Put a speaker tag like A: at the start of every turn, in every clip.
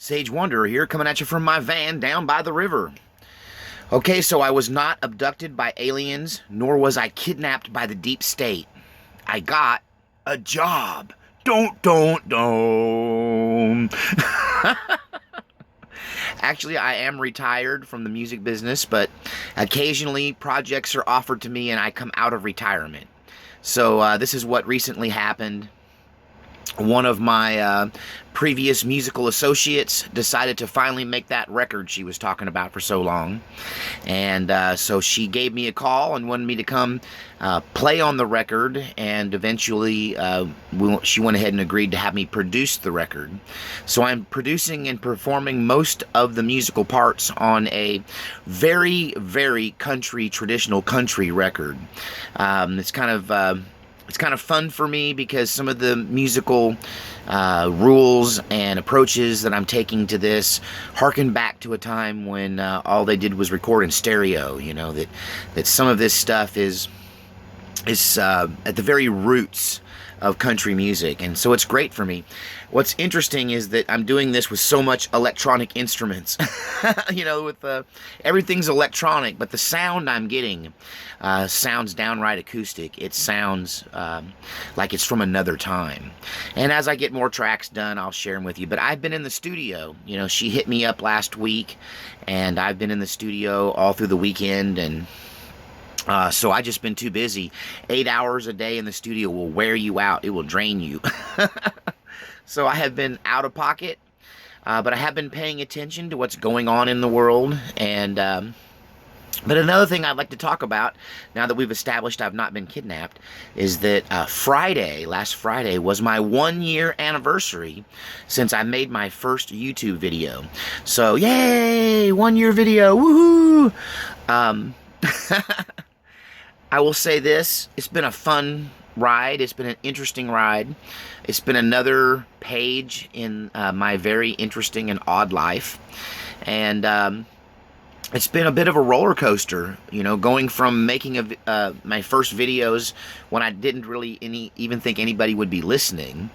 A: Sage Wanderer here, coming at you from my van down by the river. Okay, so I was not abducted by aliens, nor was I kidnapped by the deep state. I got a job. Don't. Actually, I am retired from the music business, but occasionally projects are offered to me and I come out of retirement. So this is what recently happened. One of my previous musical associates decided to finally make that record she was talking about for so long. And so she gave me a call and wanted me to come play on the record. And eventually she went ahead and agreed to have me produce the record. So I'm producing and performing most of the musical parts on a very, very traditional country record. It's kind of fun for me because some of the musical rules and approaches that I'm taking to this harken back to a time when all they did was record in stereo. You know, that some of this stuff is at the very roots of country music, and so it's great for me. What's interesting is that I'm doing this with so much electronic instruments. You know, with everything's electronic, but the sound I'm getting sounds downright acoustic. It sounds like it's from another time. And as I get more tracks done, I'll share them with you. But I've been in the studio. You know, she hit me up last week, and I've been in the studio all through the weekend, and so I just been too busy. 8 hours a day in the studio will wear you out. It will drain you. So I have been out of pocket, but I have been paying attention to what's going on in the world. And but another thing I'd like to talk about, now that we've established I've not been kidnapped, is that last Friday, was my 1-year anniversary since I made my first YouTube video. So, yay! 1-year video! Woohoo! I will say this, it's been a fun ride. It's been an interesting ride. It's been another page in my very interesting and odd life. And it's been a bit of a roller coaster, you know, going from making my first videos when I didn't really even think anybody would be listening,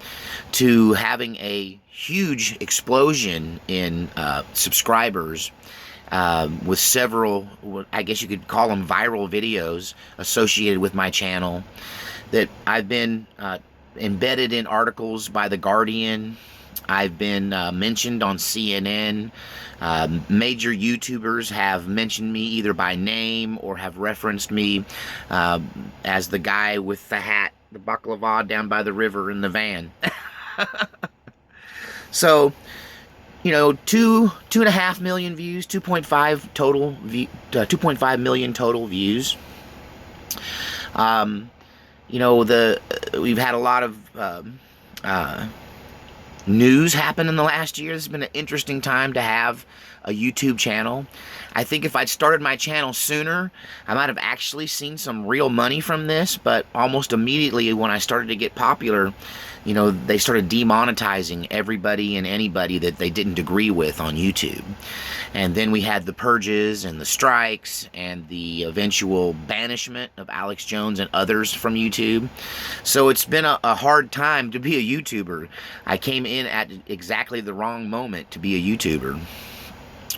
A: to having a huge explosion in subscribers. With several, I guess you could call them viral videos associated with my channel, that I've been embedded in articles by The Guardian. I've been mentioned on CNN. Major YouTubers have mentioned me either by name or have referenced me as the guy with the hat, the baklava down by the river in the van. So, you know, 2.5 million views, 2.5 million total views. You know, we've had a lot of news happen in the last year. This has been an interesting time to have a YouTube channel. I think if I'd started my channel sooner, I might have actually seen some real money from this, but almost immediately when I started to get popular, you know, they started demonetizing everybody and anybody that they didn't agree with on YouTube. And then we had the purges and the strikes and the eventual banishment of Alex Jones and others from YouTube. So it's been a hard time to be a YouTuber. I came in at exactly the wrong moment to be a YouTuber.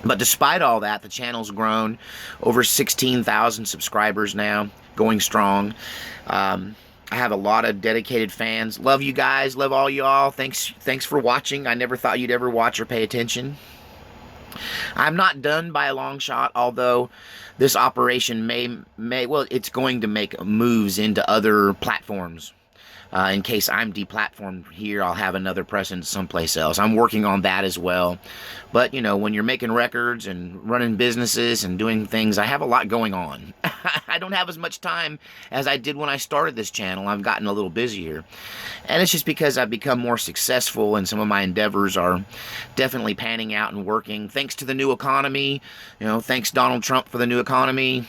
A: But despite all that, the channel's grown over 16,000 subscribers now, going strong. I have a lot of dedicated fans. Love you guys. Love all y'all. Thanks for watching. I never thought you'd ever watch or pay attention. I'm not done by a long shot, although this operation well, it's going to make moves into other platforms. In case I'm deplatformed here, I'll have another presence someplace else. I'm working on that as well. But, you know, when you're making records and running businesses and doing things, I have a lot going on. I don't have as much time as I did when I started this channel. I've gotten a little busier. And it's just because I've become more successful and some of my endeavors are definitely panning out and working. Thanks to the new economy. You know, thanks Donald Trump for the new economy.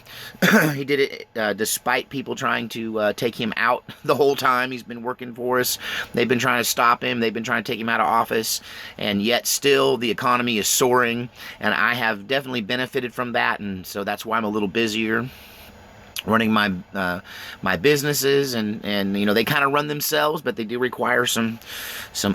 A: He did it despite people trying to take him out the whole time. He's been working for us. They've been trying to stop him. They've been trying to take him out of office. And yet still the economy is soaring. And I have definitely benefited from that. And so that's why I'm a little busier. running my businesses, and you know, they kind of run themselves, but they do require some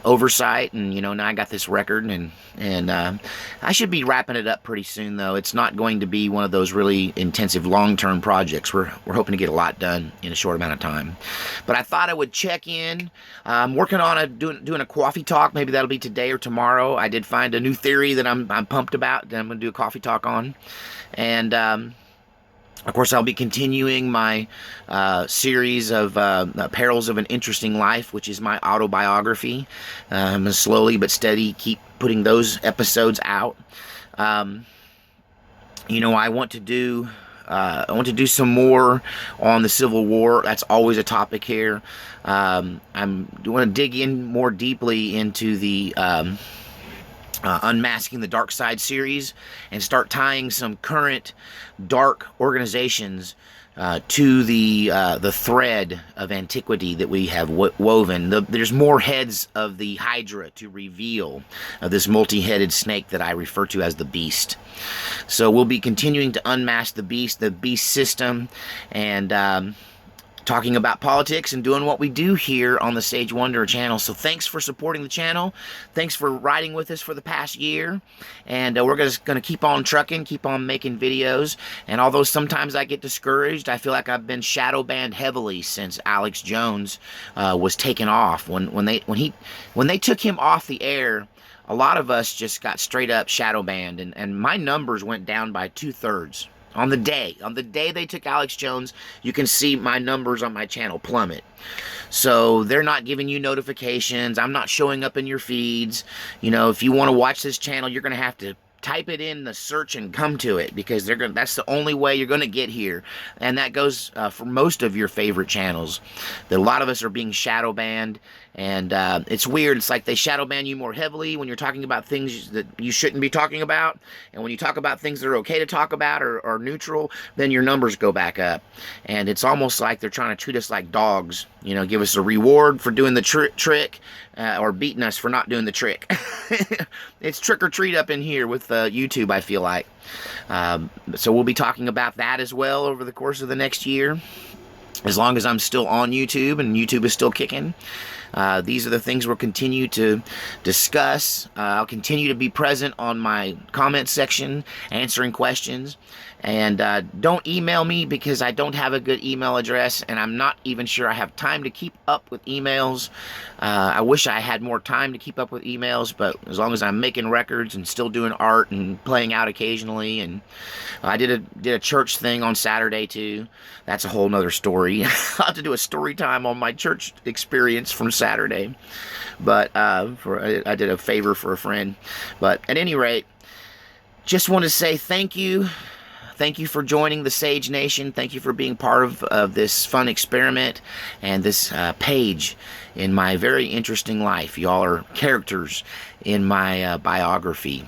A: oversight. And you know, now I got this record, and I should be wrapping it up pretty soon, though. It's not going to be one of those really intensive long-term projects. We're hoping to get a lot done in a short amount of time. But I thought I would check in. I'm working on doing a coffee talk. Maybe that'll be today or tomorrow. I did find a new theory that I'm pumped about that I'm going to do a coffee talk on. And of course, I'll be continuing my series of Perils of an Interesting Life, which is my autobiography. I'm going to slowly but steady keep putting those episodes out. You know, I want to do some more on the Civil War. That's always a topic here. I want to dig in more deeply into the Unmasking the Dark Side series, and start tying some current dark organizations to the thread of antiquity that we have woven. There's more heads of the Hydra to reveal, this multi-headed snake that I refer to as the Beast. So we'll be continuing to unmask the Beast system, and talking about politics and doing what we do here on the Sage Wanderer channel. So thanks for supporting the channel. Thanks for riding with us for the past year. And we're just going to keep on trucking, keep on making videos. And although sometimes I get discouraged, I feel like I've been shadow banned heavily since Alex Jones was taken off. When they took him off the air, a lot of us just got straight up shadow banned, and my numbers went down by 2/3. On the day they took Alex Jones, you can see my numbers on my channel plummet. So they're not giving you notifications. I'm not showing up in your feeds. You know, if you want to watch this channel, you're going to have to type it in the search and come to it, because that's the only way you're going to get here. And that goes for most of your favorite channels. A lot of us are being shadow banned, and it's weird. It's like they shadow ban you more heavily when you're talking about things that you shouldn't be talking about, and when you talk about things that are okay to talk about or neutral, then your numbers go back up. And it's almost like they're trying to treat us like dogs. You know, give us a reward for doing the trick, or beating us for not doing the trick. It's trick or treat up in here with YouTube, I feel like. So we'll be talking about that as well over the course of the next year, as long as I'm still on YouTube and YouTube is still kicking. These are the things we'll continue to discuss. I'll continue to be present on my comment section, answering questions. And don't email me, because I don't have a good email address, and I'm not even sure I have time to keep up with emails. I wish I had more time to keep up with emails, but as long as I'm making records and still doing art and playing out occasionally, and I did a church thing on Saturday too. That's a whole nother story. I'll have to do a story time on my church experience from Saturday. But I did a favor for a friend. But at any rate, just want to say thank you. Thank you for joining the Sage Nation. Thank you for being part of this fun experiment and this page in my very interesting life. Y'all are characters in my biography.